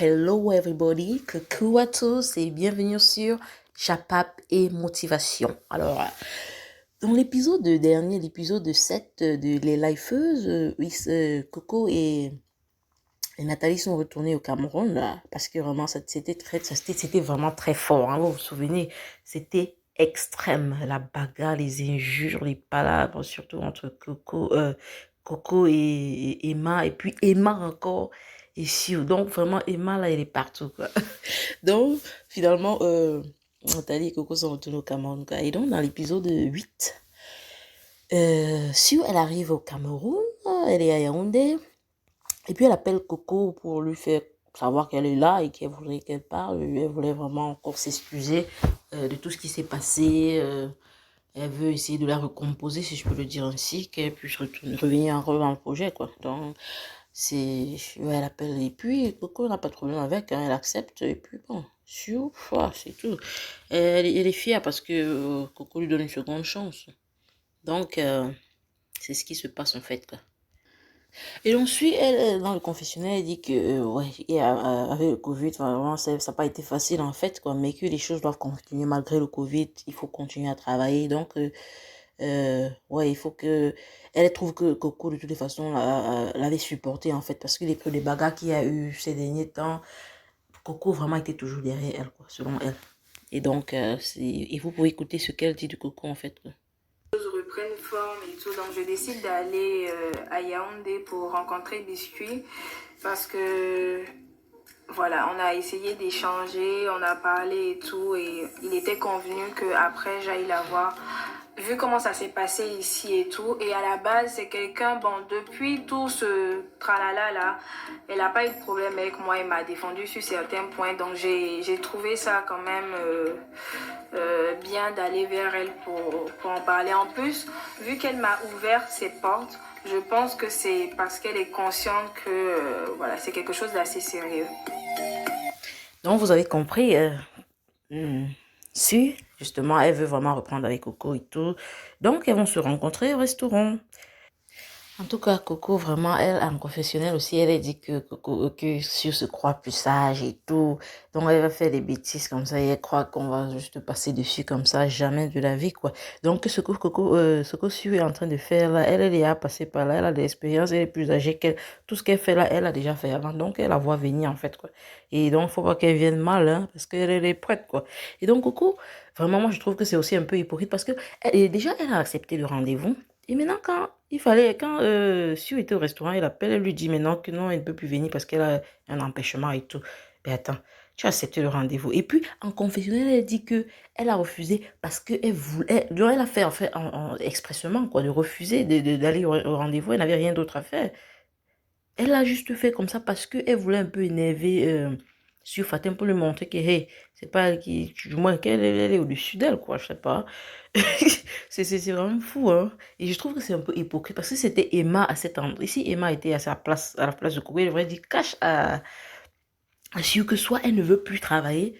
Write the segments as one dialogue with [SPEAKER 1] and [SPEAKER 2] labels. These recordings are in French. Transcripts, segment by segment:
[SPEAKER 1] Hello everybody, coucou à tous et bienvenue sur Chapap et Motivation. Alors, dans l'épisode dernier, l'épisode 7 de Les Lifeuses, Coco et Nathalie sont retournées au Cameroun là, parce que vraiment c'était vraiment très fort. Hein, vous vous souvenez, c'était extrême, la bagarre, les injures, les palabres, surtout entre Coco et Emma, et puis Emma encore et Sue. Donc vraiment Emma là, elle est partout quoi. Donc finalement, Nathalie et Coco sont retournés au Cameroun quoi. Et donc dans l'épisode 8, Sue elle arrive au Cameroun, elle est à Yaoundé. Et puis elle appelle Coco pour lui faire savoir qu'elle est là et qu'elle voudrait qu'elle parle. Elle voulait vraiment encore s'excuser de tout ce qui s'est passé. Elle veut essayer de la recomposer, si je peux le dire ainsi, qu'elle puisse revenir encore dans le projet, quoi. Donc, ouais, elle appelle. Et puis, Coco n'a pas de problème avec, hein, elle accepte. Et puis, bon, c'est tout. Elle est fière parce que Coco lui donne une seconde chance. Donc, c'est ce qui se passe en fait, quoi. Et ensuite, elle, dans le confessionnal, elle dit que, ouais, avec le Covid, vraiment, ça n'a pas été facile, en fait, quoi, mais que les choses doivent continuer malgré le Covid. Il faut continuer à travailler. Donc, ouais, il faut que... Elle trouve que Coco, de toutes les façons, l'avait supporté, en fait, parce que les bagarres qu'il y a eu ces derniers temps, Coco vraiment était toujours derrière elle, quoi, selon elle. Et donc, et vous pouvez écouter ce qu'elle dit de Coco, en fait, quoi.
[SPEAKER 2] Reprennent forme et tout, donc je décide d'aller à Yaoundé pour rencontrer Biscuit parce que voilà, on a essayé d'échanger, on a parlé et tout, et il était convenu que après j'aille la voir. Vu comment ça s'est passé ici et tout, et à la base c'est quelqu'un, bon, depuis tout ce tralala là, elle n'a pas eu de problème avec moi, elle m'a défendu sur certains points, donc j'ai trouvé ça quand même bien d'aller vers elle pour en parler. En plus, vu qu'elle m'a ouvert ses portes, je pense que c'est parce qu'elle est consciente que voilà, c'est quelque chose d'assez sérieux.
[SPEAKER 1] Donc, vous avez compris, si, justement, elle veut vraiment reprendre avec Coco et tout. Donc, elles vont se rencontrer au restaurant. En tout cas, Coco, vraiment, elle, en confessionnel aussi, elle a dit que Coco, que Sue se croit plus sage et tout. Donc, elle va faire des bêtises comme ça et elle croit qu'on va juste passer dessus comme ça, jamais de la vie, quoi. Donc, ce que Sue est en train de faire là, elle est à passer par là, elle a de l'expérience, elle est plus âgée qu'elle. Tout ce qu'elle fait là, elle a déjà fait avant. Donc, elle la voit venir, en fait, quoi. Et donc, faut pas qu'elle vienne mal, hein, parce qu'elle est prête, quoi. Et donc, Coco, vraiment, moi, je trouve que c'est aussi un peu hypocrite parce que déjà, elle a accepté le rendez-vous. Et maintenant, quand Sue était au restaurant, elle appelle, elle lui dit maintenant que non, elle ne peut plus venir parce qu'elle a un empêchement et tout. Mais attends, tu as accepté le rendez-vous. Et puis, en confessionnel, elle dit que elle a refusé parce qu'elle voulait, donc elle a fait, en fait, expressement, quoi, de refuser d'aller au rendez-vous. Elle n'avait rien d'autre à faire. Elle a juste fait comme ça parce qu'elle voulait un peu énerver sur Fatim pour lui montrer que, hey, c'est pas elle qui, du moins qu'elle elle est au-dessus d'elle, quoi, je sais pas. C'est vraiment fou, hein. Et je trouve que c'est un peu hypocrite parce que c'était Emma à cet endroit. Ici, Emma était à sa place, à la place de Coco. Elle aurait dit, cache à Sue que soit elle ne veut plus travailler,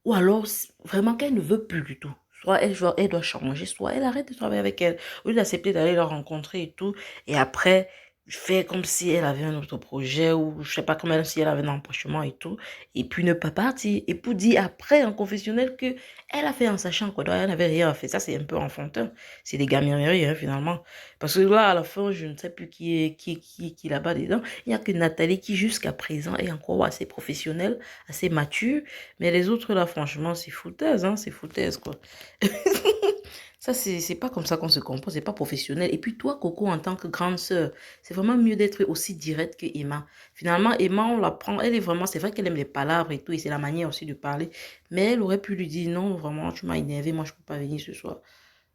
[SPEAKER 1] ou alors vraiment qu'elle ne veut plus du tout. Soit elle doit changer, soit elle arrête de travailler avec elle. Au lieu d'accepter d'aller la rencontrer et tout. Et après, faire comme si elle avait un autre projet ou je sais pas, comme si elle avait un empêchement et tout. Et puis ne pas partir. Et pour dire après en confessionnel que elle a fait en sachant quoi. Donc elle n'avait rien fait. Ça, c'est un peu enfantin. C'est des gamineries, hein, finalement. Parce que là, à la fin, je ne sais plus qui là-bas dedans. Il n'y a que Nathalie qui, jusqu'à présent, est encore assez professionnelle, assez mature. Mais les autres, là, franchement, c'est foutaise, hein, c'est foutaise, quoi. Ça, c'est pas comme ça qu'on se compose, c'est pas professionnel. Et puis toi, Coco, en tant que grande sœur, c'est vraiment mieux d'être aussi directe que Emma. Finalement, Emma, on la prend, elle est vraiment, c'est vrai qu'elle aime les palabres et tout, et c'est la manière aussi de parler. Mais elle aurait pu lui dire, non, vraiment, tu m'as énervé, moi, je peux pas venir ce soir.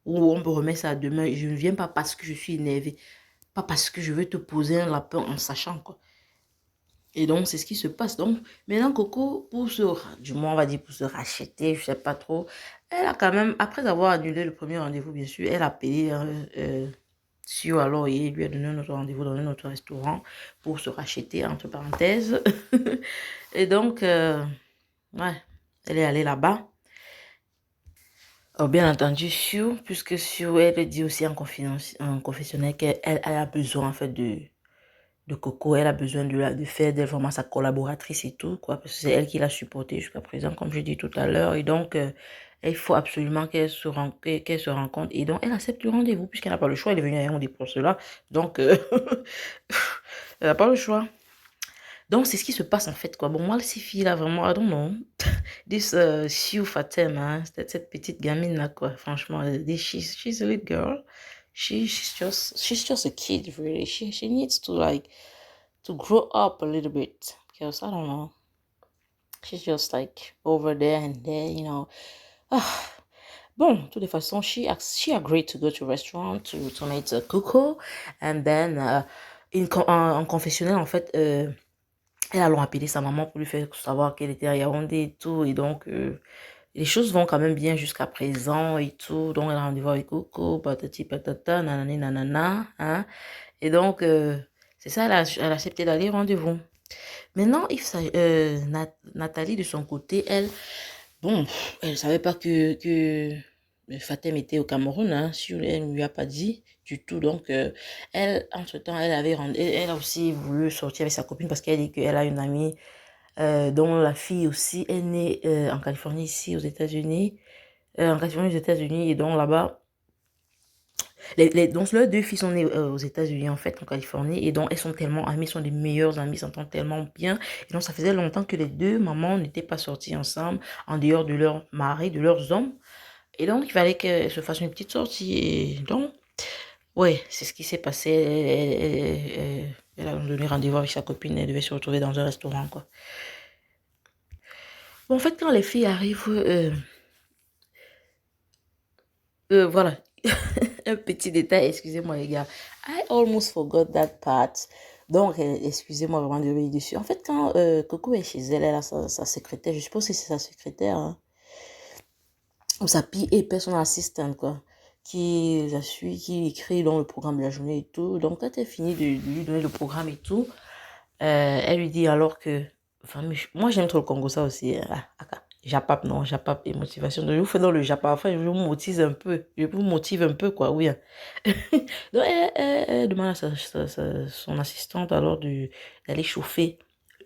[SPEAKER 1] Ou on peut remettre ça à demain, je ne viens pas parce que je suis énervée. Pas parce que je veux te poser un lapin en sachant, quoi. Et donc, c'est ce qui se passe. Donc, maintenant, Coco, du moins, on va dire pour se racheter, je sais pas trop, elle a quand même, après avoir annulé le premier rendez-vous, bien sûr, elle a payé sur alors et lui a donné un autre rendez-vous dans un autre restaurant pour se racheter, entre parenthèses. Et donc, ouais, elle est allée là-bas. Oh, bien entendu, puisque Sue, elle dit aussi en confessionnel qu'elle elle a besoin, en fait, de Coco. Elle a besoin de faire d'elle vraiment sa collaboratrice et tout, quoi, parce que c'est elle qui l'a supportée jusqu'à présent, comme je dis tout à l'heure. Et donc, il faut absolument qu'elle se rencontre. Et donc, elle accepte le rendez-vous, puisqu'elle n'a pas le choix. Elle est venue à Yaoundé pour cela. Donc, elle n'a pas le choix. Donc, c'est ce qui se passe en fait, quoi. Bon, moi, ces filles-là, vraiment, I don't know. This Siou Fatem, hein, cette petite gamine-là, quoi. Franchement, she's a little girl. She's just a kid, really. She needs to, like, to grow up a little bit. Because, I don't know. She's just, like, over there and there, you know. Ah. Bon, de toutes les façons, she agreed to go to a restaurant to meet Coco. And then, en confessionnel, en fait, elle a alors appelé sa maman pour lui faire savoir qu'elle était à Yaoundé et tout. Et donc, les choses vont quand même bien jusqu'à présent et tout. Donc, elle a rendez-vous avec Coco, patati patata, nanani nanana. Hein. Et donc, c'est ça, elle a accepté d'aller au rendez-vous. Maintenant, Nathalie, de son côté, elle, bon, elle ne savait pas que Fatem était au Cameroun. Hein, si elle ne lui a pas dit du tout. Donc, elle, entre-temps, elle a aussi voulu sortir avec sa copine parce qu'elle dit qu'elle a une amie dont la fille aussi est née en Californie, ici aux États-Unis. En Californie, aux États-Unis, et donc là-bas, donc leurs deux filles sont nées aux États-Unis, en fait, en Californie, et donc elles sont tellement amies, sont des meilleures amies, s'entendent tellement bien. Et donc ça faisait longtemps que les deux mamans n'étaient pas sorties ensemble, en dehors de leurs maris, de leurs hommes. Et donc il fallait qu'elles se fassent une petite sortie. Et donc, ouais, c'est ce qui s'est passé. Elle a donné rendez-vous avec sa copine, elle devait se retrouver dans un restaurant, quoi. Bon, en fait, quand les filles arrivent, voilà, un petit détail, excusez-moi les gars. I almost forgot that part. Donc, excusez-moi vraiment de revenir dessus. En fait, quand Coco est chez elle, elle a sa secrétaire, je suppose que c'est sa secrétaire, hein, ou sa PA, personal assistant, quoi, qui la suit, qui écrit dans le programme de la journée et tout. Donc, quand elle finit de lui donner le programme et tout, elle lui dit alors que, enfin, moi j'aime trop le Congo, ça aussi. Japap, non, Japap et motivation. Donc, je vous fais dans le Japap. Enfin, je vous motive un peu. Je vous motive un peu, quoi, oui. Hein. Donc, elle demande à son assistante alors d'aller chauffer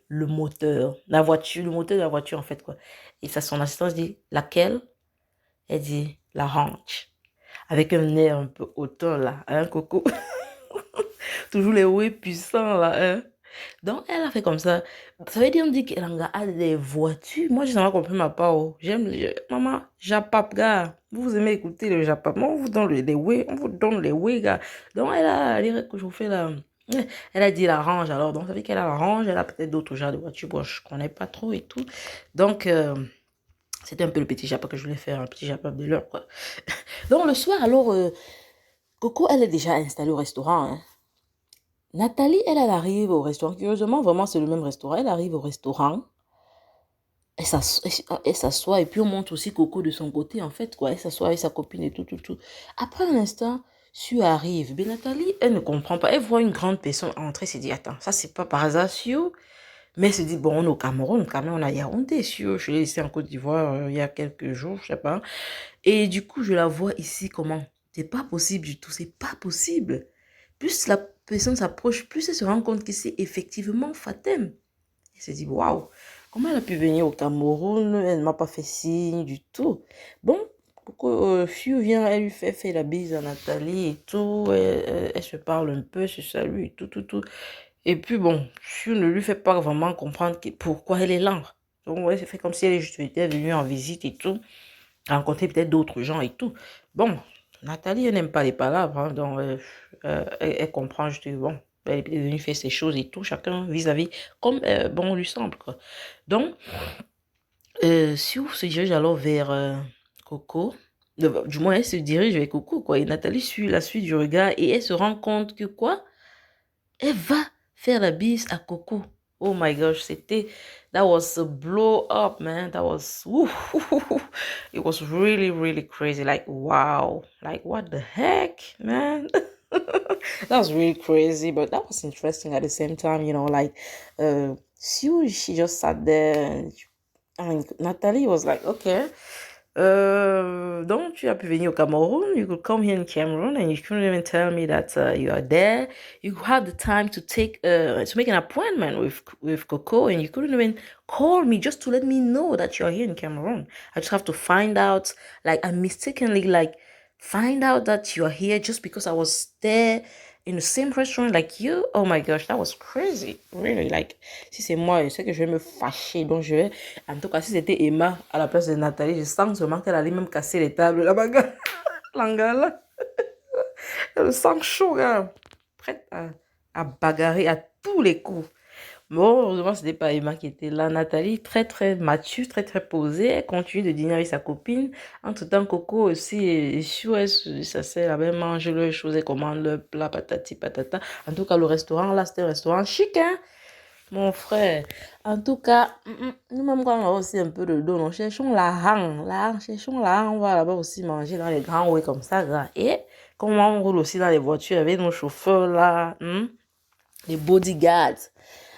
[SPEAKER 1] le moteur, la voiture, le moteur de la voiture, en fait, quoi. Et ça, son assistante dit, laquelle? Elle dit, la ranch. Avec un air un peu hautain, là, hein, Coco? Toujours les oui puissants, là, hein? Donc, elle a fait comme ça. Ça veut dire, on dit qu'elle a des voitures. Moi, je n'ai pas compris ma part. Oh. Maman, Japap, gars. Vous aimez écouter le Japap. Moi, on vous donne les way. On vous donne les way, gars. Donc, elle a dit que je vous fais là. Elle a dit la range. Alors, donc, ça veut dire qu'elle a la range. Elle a peut-être d'autres genres de voitures. Bon, je ne connais pas trop et tout. Donc, c'était un peu le petit Japap que je voulais faire. Un petit Japap de l'heure, quoi. Donc, le soir, alors, Coco, elle est déjà installée au restaurant, hein. Nathalie, elle arrive au restaurant. Curieusement, vraiment, c'est le même restaurant. Elle arrive au restaurant. Elle s'assoit et puis on montre aussi Coco de son côté, en fait, quoi. Elle s'assoit avec sa copine et tout, tout, tout. Après un instant, Sue arrive. Mais Nathalie, elle ne comprend pas. Elle voit une grande personne entrer. Elle se dit, attends, ça, c'est pas par hasard, Sue. Mais elle se dit, bon, on est au Cameroun, quand même, on a Yaoundé, Sue. Je l'ai laissé en Côte d'Ivoire il y a quelques jours, je sais pas. Et du coup, je la vois ici, comment? C'est pas possible du tout, c'est pas possible. Plus la personne s'approche, plus elle se rend compte que c'est effectivement Fatem. Elle se dit, waouh, comment elle a pu venir au Cameroun? Elle ne m'a pas fait signe du tout. Bon, Fiu vient, elle lui fait la bise à Nathalie et tout. Elle se parle un peu, se salue et tout, tout, tout. Et puis bon, Fiu ne lui fait pas vraiment comprendre pourquoi elle est là. Donc, ouais, c'est fait comme si elle était venue en visite et tout. Rencontrer peut-être d'autres gens et tout. Bon, Nathalie, elle n'aime pas les palabres, hein, donc elle comprend, je dis, bon, elle est venue faire ses choses et tout, chacun vis-à-vis, comme bon lui semble, quoi. Donc, si on se dirige alors vers Coco, du moins elle se dirige vers Coco, quoi, et Nathalie suit la suite du regard et elle se rend compte que quoi? Elle va faire la bise à Coco. Oh my gosh, that was a blow up, man. That was, it was really, really crazy. Like, wow. Like, what the heck, man? That was really crazy, but that was interesting at the same time, you know, like, she just sat there and, I mean, Natalie was like, okay. Donc, tu as pu venir au Cameroun. You could come here in Cameroon and you couldn't even tell me that you are there. You had the time to to make an appointment with Coco, and you couldn't even call me just to let me know that you are here in Cameroon. I just have to find out, like, I mistakenly, like, find out that you are here just because I was there in the same restaurant like you. Oh my gosh, that was crazy. Really, like, si c'est moi, je sais que je vais me fâcher. Donc, je vais. En tout cas, si c'était Emma à la place de Nathalie, je sens seulement qu'elle allait même casser les tables. La bagarre. L'angala. Elle sent chaud, gars. Prête à bagarrer à tous les coups. Bon, heureusement, ce n'était pas Emma qui était là. Nathalie, très, très mature, très, très posée. Elle continue de dîner avec sa copine. Entre-temps, Coco aussi est chou. Ça c'est la même mange leurs choses. Elle commande le plat, patati, patata. En tout cas, le restaurant, là, c'était un restaurant chic, hein, mon frère. En tout cas, nous-mêmes, quand on a aussi un peu de dos, nous cherchons la hang. Cherchons la hang. On va là-bas aussi manger dans les grands ouais comme ça, gars. Et comment on roule aussi dans les voitures avec nos chauffeurs, là, les bodyguards.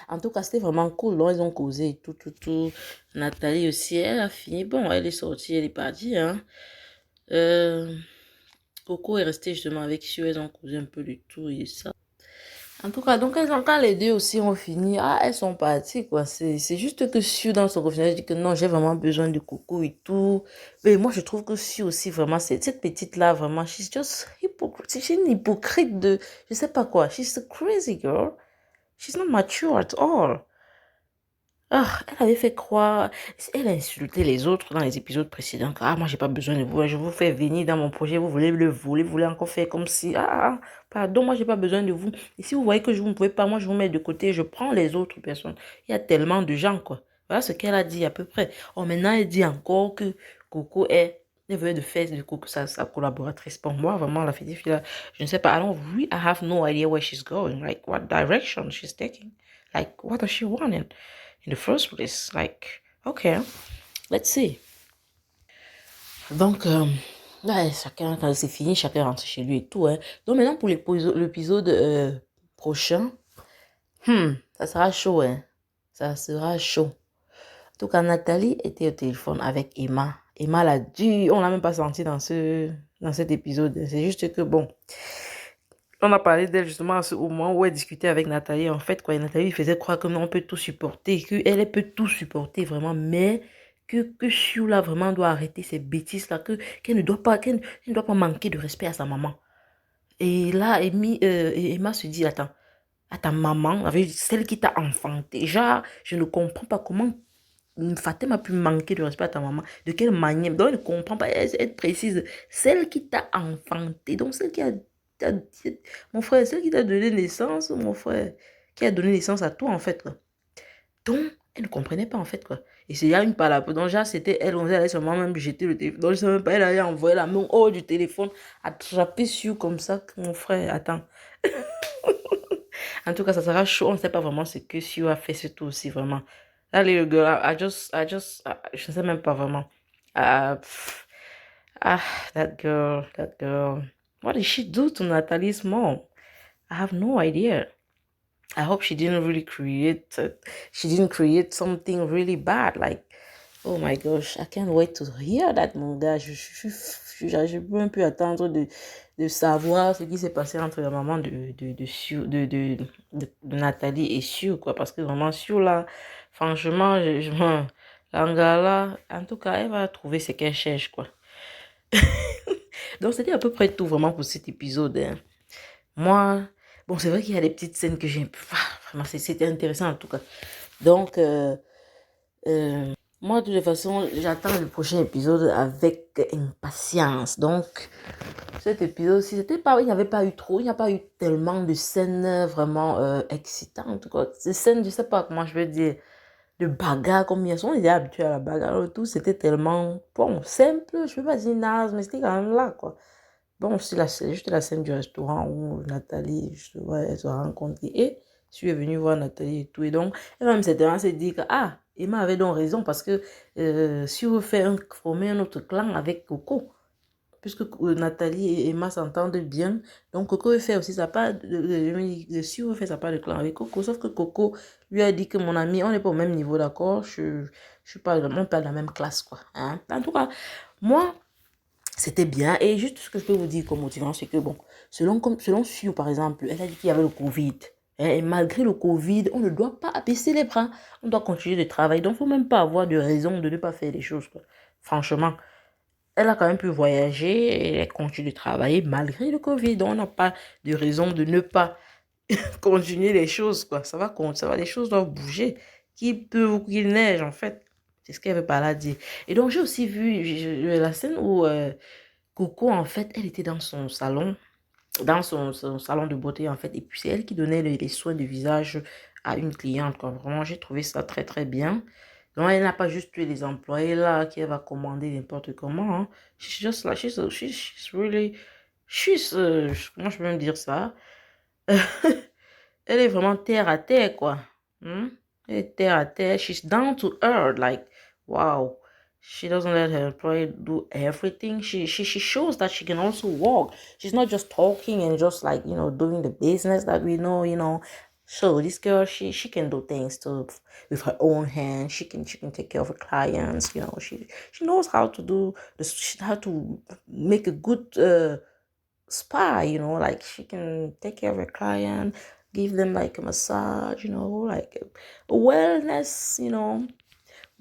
[SPEAKER 1] En tout cas, c'était vraiment cool. Donc, ils ont causé et tout. Nathalie aussi, elle a fini. Bon, elle est sortie, elle est partie, hein. Coco est restée justement avec Sue. Elles ont causé un peu du tout et ça. En tout cas, donc, quand les deux aussi ont fini, elles sont parties, quoi. C'est juste que Sue, dans son confidentiel, dit que non, j'ai vraiment besoin de Coco et tout. Mais moi, je trouve que Sue aussi, vraiment, cette petite-là, vraiment, she's just hypocrite. C'est une hypocrite de, je sais pas quoi. She's a crazy girl. She's not mature at all. Ah, elle avait fait croire, elle a insulté les autres dans les épisodes précédents. Ah, moi, j'ai pas besoin de vous, je vous fais venir dans mon projet, vous voulez le voler, vous voulez encore faire comme si, pardon, moi, j'ai pas besoin de vous. Et si vous voyez que je vous ne pouvez pas, moi, je vous mets de côté, je prends les autres personnes. Il y a tellement de gens, quoi. Voilà ce qu'elle a dit à peu près. Oh, maintenant, elle dit encore que Coco elle veut de faire de Coco sa collaboratrice. Pour moi, vraiment, la fille, là, je ne sais pas, I have no idea where she's going, like, what direction she's taking. Like, what does she want in the first place? Like, okay, let's see. Donc, ouais, chacun, quand c'est fini, chacun rentre chez lui et tout, hein. Donc, maintenant, pour l'épisode prochain, ça sera chaud, hein. Ça sera chaud. En tout cas, Nathalie était au téléphone avec Emma. Emma l'a dû, on l'a même pas senti dans cet épisode. C'est juste que, bon, on a parlé d'elle justement au moment où elle discutait avec Nathalie. En fait, quoi, Nathalie faisait croire que non, on peut tout supporter, qu'elle elle peut tout supporter vraiment, mais que Chou là vraiment doit arrêter ces bêtises là, qu'elle ne doit pas, qu'elle ne doit pas manquer de respect à sa maman. Et là, Emma se dit, attends, à ta maman, avec celle qui t'a enfanté. Déjà, je ne comprends pas comment Fatima a pu manquer de respect à ta maman. De quelle manière? Donc, elle ne comprend pas. Elle précise, celle qui t'a enfanté. Donc, celle qui mon frère, celle qui t'a donné naissance, mon frère, qui a donné naissance à toi, en fait, quoi. Donc, elle ne comprenait pas, en fait, quoi. Et c'est là une parole. Donc, déjà, c'était elle, on allait seulement même jeter le téléphone. Donc, je ne sais même pas, elle allait envoyer la main hors du téléphone, attraper sur comme ça, que mon frère, attends. En tout cas, ça sera chaud. On ne sait pas vraiment ce que Sue a fait, surtout aussi, vraiment. That little girl, je ne sais même pas vraiment. Ah, that girl. What did she do to Natalie's mom? I have no idea. I hope she didn't create something really bad. Like, oh my gosh, I can't wait to hear that, mon gars. Je peux même plus attendre de savoir ce qui s'est passé entre la maman de Nathalie et Sue, quoi. Parce que vraiment, Sue, là, franchement, l'Angala, en tout cas, elle va trouver ce qu'elle cherche, quoi. Donc, c'était à peu près tout, vraiment, pour cet épisode, hein. Moi, bon, c'est vrai qu'il y a des petites scènes que j'ai... Vraiment, c'était intéressant, en tout cas. Donc, moi, de toute façon, j'attends le prochain épisode avec impatience. Donc, cet épisode-ci, il n'y avait pas eu trop, il n'y a pas eu tellement de scènes vraiment excitantes, quoi. Ces scènes, je ne sais pas comment je vais dire, de bagarre, comme ils sont habitués à la bagarre, tout, c'était tellement, bon, simple, je ne peux pas dire naze, mais c'était quand même là, quoi. Bon, c'est juste la scène du restaurant où Nathalie, justement, elle se rencontrée et je suis venue voir Nathalie et tout. Et donc, elle-même s'est dit que, Emma avait donc raison parce que si on fait former un autre clan avec Coco, puisque Nathalie et Emma s'entendent bien, donc Coco fait aussi sa part, si on fait sa part de clan avec Coco, sauf que Coco lui a dit que mon ami, on n'est pas au même niveau, d'accord, je suis pas, on pas de la même classe, quoi. Hein? En tout cas, Moi, c'était bien. Et juste ce que je peux vous dire comme motivant, c'est que bon, selon Sue, par exemple, elle a dit qu'il y avait le Covid. Et malgré le Covid, on ne doit pas abaisser les bras. On doit continuer de travailler. Donc, il ne faut même pas avoir de raison de ne pas faire les choses, quoi. Franchement, elle a quand même pu voyager et elle continue de travailler malgré le Covid. Donc, on n'a pas de raison de ne pas continuer les choses, quoi. Les choses doivent bouger. Qu'il pleuve ou qu'il neige, en fait. C'est ce qu'elle veut par là dire. Et donc, j'ai aussi vu la scène où Coco, en fait, elle était dans son salon, son salon de beauté, en fait. Et puis, c'est elle qui donnait les soins de visage à une cliente, quoi. Vraiment, j'ai trouvé ça très, très bien. Donc, elle n'a pas juste tué les employés là, qui va commander n'importe comment, hein. She's just like, she's really, comment je peux même dire ça? Elle est vraiment terre à terre, quoi. Hmm? Elle est terre à terre. She's down to earth. Like, wow. She doesn't let her employee do everything. She shows that she can also walk. She's not just talking and just like, doing the business that we know. So this girl, she can do things too with her own hands. She can take care of her clients. She knows how to do this, how to make a good spa, like she can take care of her client, give them like a massage, like a wellness,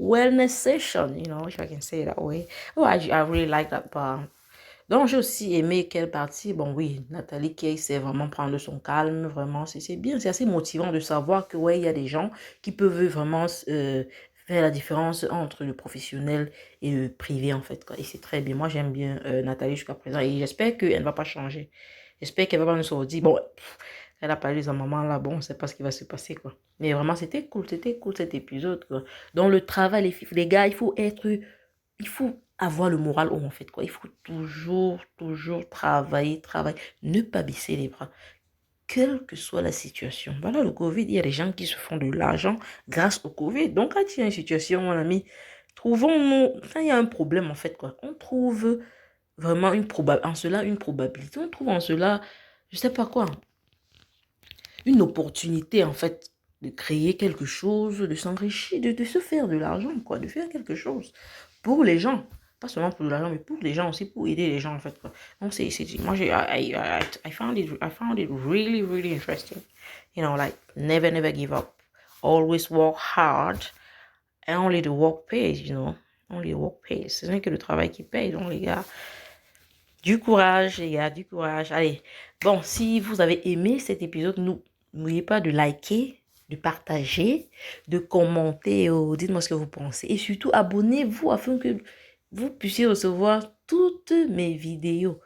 [SPEAKER 1] wellness session, if I can say it that way. Oh, I really like that part. Donc, j'ai aussi aimé quelle partie, bon oui, Nathalie qui sait vraiment prendre son calme, vraiment, c'est bien, c'est assez motivant de savoir que, ouais, il y a des gens qui peuvent vraiment faire la différence entre le professionnel et le privé, en fait, quoi. Et c'est très bien, moi j'aime bien Nathalie jusqu'à présent, et j'espère qu'elle ne va pas changer. J'espère qu'elle va pas nous sortir, bon, elle a parlé de sa maman là, bon, on ne sait pas ce qui va se passer, quoi. Mais vraiment, c'était cool cet épisode, quoi. Donc, le travail, les gars, il faut avoir le moral haut en fait quoi. Il faut toujours travailler, ne pas baisser les bras, quelle que soit la situation. Voilà le Covid, il y a des gens qui se font de l'argent grâce au Covid. Donc quand il y a une situation, mon ami, trouvons-nous, quand il y a un problème en fait quoi, on trouve vraiment en cela une probabilité, on trouve en cela, je sais pas quoi, une opportunité en fait de créer quelque chose, de s'enrichir, de se faire de l'argent, quoi, de faire quelque chose pour les gens. Pas seulement pour l'argent, mais pour les gens aussi, pour aider les gens, en fait, quoi. Donc, moi, I found it really, really interesting. Like, never give up. Always work hard. And only the work pays. Only the work pays. Ce n'est que le travail qui paye, donc, les gars. Du courage, les gars, du courage. Allez, bon, si vous avez aimé cet épisode, n'oubliez pas de liker, de partager, de commenter. Dites-moi ce que vous pensez. Et surtout, abonnez-vous afin que vous puissiez recevoir toutes mes vidéos.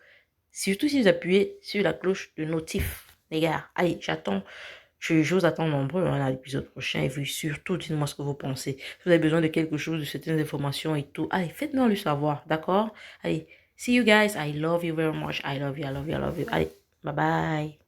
[SPEAKER 1] Surtout si vous appuyez sur la cloche de notif. Les gars, allez, je vous attends nombreux à l'épisode prochain. Et puis surtout, dites-moi ce que vous pensez. Si vous avez besoin de quelque chose, de certaines informations et tout, allez, faites-moi le savoir, d'accord? Allez, see you guys. I love you very much. I love you. Allez, bye bye.